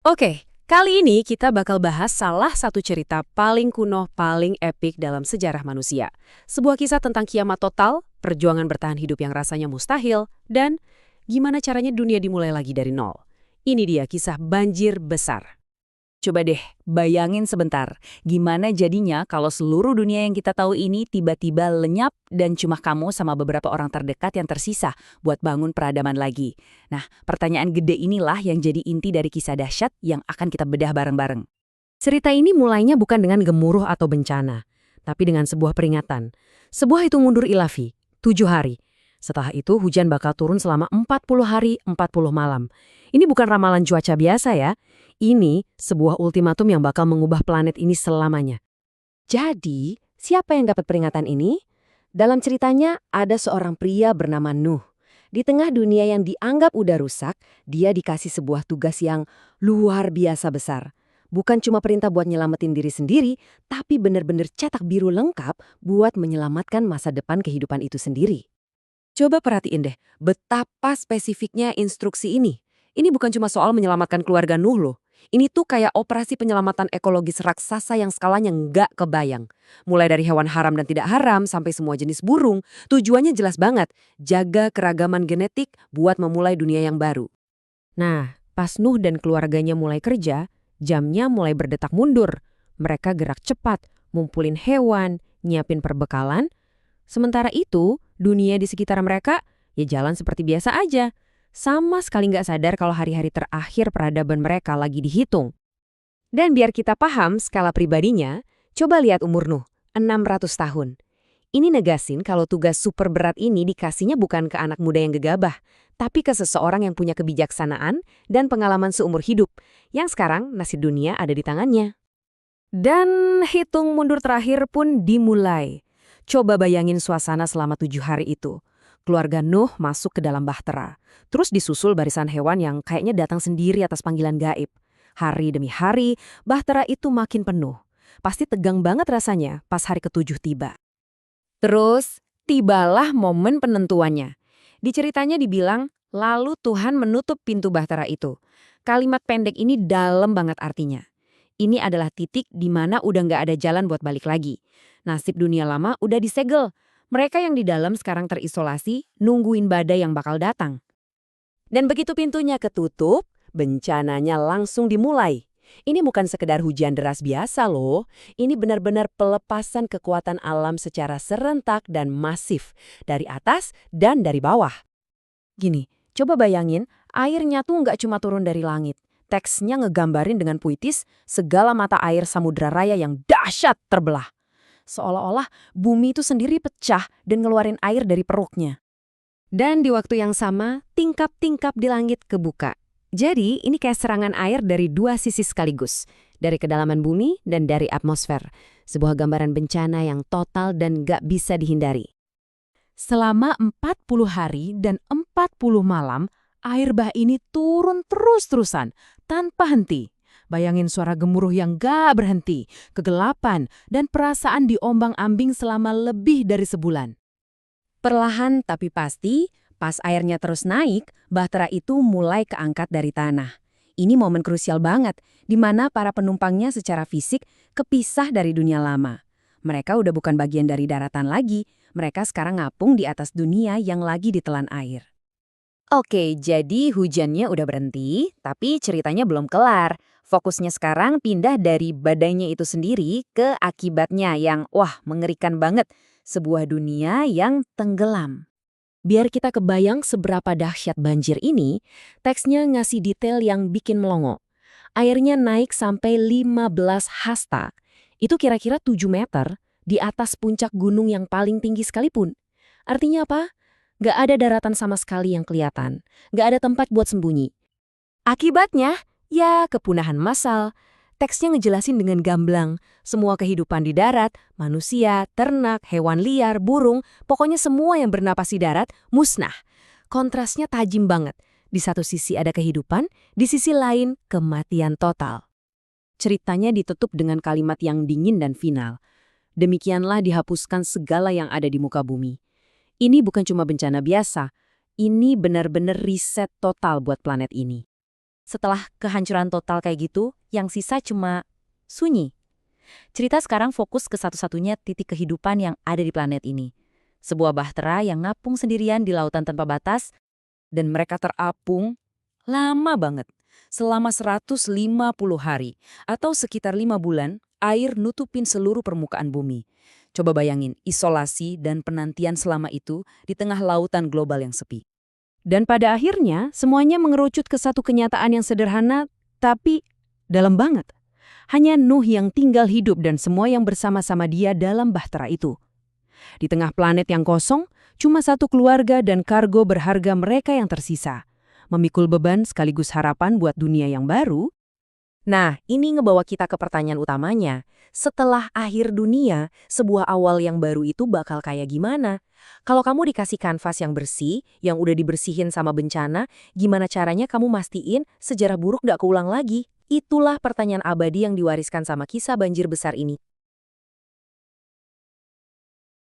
Oke, kali ini kita bakal bahas salah satu cerita paling kuno, paling epik dalam sejarah manusia. Sebuah kisah tentang kiamat total, perjuangan bertahan hidup yang rasanya mustahil, dan gimana caranya dunia dimulai lagi dari nol. Ini dia kisah banjir besar. Coba deh, bayangin sebentar, gimana jadinya kalau seluruh dunia yang kita tahu ini tiba-tiba lenyap dan cuma kamu sama beberapa orang terdekat yang tersisa buat bangun peradaban lagi. Nah, pertanyaan gede inilah yang jadi inti dari kisah dahsyat yang akan kita bedah bareng-bareng. Cerita ini mulainya bukan dengan gemuruh atau bencana, tapi dengan sebuah peringatan. Sebuah hitung mundur ilahi, 7 hari. Setelah itu hujan bakal turun selama 40 hari, 40 malam. Ini bukan ramalan cuaca biasa ya. Ini sebuah ultimatum yang bakal mengubah planet ini selamanya. Jadi, siapa yang dapat peringatan ini? Dalam ceritanya, ada seorang pria bernama Nuh. Di tengah dunia yang dianggap udah rusak, dia dikasih sebuah tugas yang luar biasa besar. Bukan cuma perintah buat nyelamatin diri sendiri, tapi bener-bener cetak biru lengkap buat menyelamatkan masa depan kehidupan itu sendiri. Coba perhatiin deh, betapa spesifiknya instruksi ini. Ini bukan cuma soal menyelamatkan keluarga Nuh loh. Ini tuh kayak operasi penyelamatan ekologis raksasa yang skalanya nggak kebayang. Mulai dari hewan haram dan tidak haram sampai semua jenis burung, tujuannya jelas banget, jaga keragaman genetik buat memulai dunia yang baru. Nah, pas Nuh dan keluarganya mulai kerja, jamnya mulai berdetak mundur. Mereka gerak cepat, ngumpulin hewan, nyiapin perbekalan. Sementara itu, dunia di sekitar mereka ya jalan seperti biasa aja. Sama sekali nggak sadar kalau hari-hari terakhir peradaban mereka lagi dihitung. Dan biar kita paham skala pribadinya, coba lihat umur Nuh, 600 tahun. Ini negasin kalau tugas super berat ini dikasihnya bukan ke anak muda yang gegabah, tapi ke seseorang yang punya kebijaksanaan dan pengalaman seumur hidup, yang sekarang nasib dunia ada di tangannya. Dan hitung mundur terakhir pun dimulai. Coba bayangin suasana selama 7 hari itu. Keluarga Nuh masuk ke dalam bahtera. Terus disusul barisan hewan yang kayaknya datang sendiri atas panggilan gaib. Hari demi hari, bahtera itu makin penuh. Pasti tegang banget rasanya pas hari ke-7 tiba. Terus, tibalah momen penentuannya. Di ceritanya dibilang, lalu Tuhan menutup pintu bahtera itu. Kalimat pendek ini dalam banget artinya. Ini adalah titik di mana udah nggak ada jalan buat balik lagi. Nasib dunia lama udah disegel. Mereka yang di dalam sekarang terisolasi, nungguin badai yang bakal datang. Dan begitu pintunya ketutup, bencananya langsung dimulai. Ini bukan sekedar hujan deras biasa loh. Ini benar-benar pelepasan kekuatan alam secara serentak dan masif. Dari atas dan dari bawah. Gini, coba bayangin, airnya tuh nggak cuma turun dari langit. Teksnya ngegambarin dengan puitis segala mata air samudra raya yang dahsyat terbelah. Seolah-olah bumi itu sendiri pecah dan ngeluarin air dari peruknya. Dan di waktu yang sama, tingkap-tingkap di langit kebuka. Jadi, ini kayak serangan air dari dua sisi sekaligus. Dari kedalaman bumi dan dari atmosfer. Sebuah gambaran bencana yang total dan gak bisa dihindari. Selama 40 hari dan 40 malam, air bah ini turun terus-terusan, tanpa henti. Bayangin suara gemuruh yang gak berhenti, kegelapan, dan perasaan diombang-ambing selama lebih dari sebulan. Perlahan tapi pasti, pas airnya terus naik, bahtera itu mulai keangkat dari tanah. Ini momen krusial banget, di mana para penumpangnya secara fisik kepisah dari dunia lama. Mereka udah bukan bagian dari daratan lagi, mereka sekarang ngapung di atas dunia yang lagi ditelan air. Oke, jadi hujannya udah berhenti, tapi ceritanya belum kelar. Fokusnya sekarang pindah dari badainya itu sendiri ke akibatnya yang, wah, mengerikan banget. Sebuah dunia yang tenggelam. Biar kita kebayang seberapa dahsyat banjir ini, teksnya ngasih detail yang bikin melongo. Airnya naik sampai 15 hasta. Itu kira-kira 7 meter di atas puncak gunung yang paling tinggi sekalipun. Artinya apa? Gak ada daratan sama sekali yang kelihatan. Gak ada tempat buat sembunyi. Akibatnya, ya kepunahan massal. Teksnya ngejelasin dengan gamblang. Semua kehidupan di darat, manusia, ternak, hewan liar, burung, pokoknya semua yang bernapas di darat, musnah. Kontrasnya tajam banget. Di satu sisi ada kehidupan, di sisi lain kematian total. Ceritanya ditutup dengan kalimat yang dingin dan final. Demikianlah dihapuskan segala yang ada di muka bumi. Ini bukan cuma bencana biasa, ini benar-benar riset total buat planet ini. Setelah kehancuran total kayak gitu, yang sisa cuma sunyi. Cerita sekarang fokus ke satu-satunya titik kehidupan yang ada di planet ini. Sebuah bahtera yang ngapung sendirian di lautan tanpa batas, dan mereka terapung lama banget. Selama 150 hari, atau sekitar 5 bulan, air nutupin seluruh permukaan bumi. Coba bayangin, isolasi dan penantian selama itu di tengah lautan global yang sepi. Dan pada akhirnya, semuanya mengerucut ke satu kenyataan yang sederhana, tapi dalam banget. Hanya Nuh yang tinggal hidup dan semua yang bersama-sama dia dalam bahtera itu. Di tengah planet yang kosong, cuma satu keluarga dan kargo berharga mereka yang tersisa. Memikul beban sekaligus harapan buat dunia yang baru. Nah, ini ngebawa kita ke pertanyaan utamanya. Setelah akhir dunia, sebuah awal yang baru itu bakal kayak gimana? Kalau kamu dikasih kanvas yang bersih, yang udah dibersihin sama bencana, gimana caranya kamu mastiin sejarah buruk gak keulang lagi? Itulah pertanyaan abadi yang diwariskan sama kisah banjir besar ini.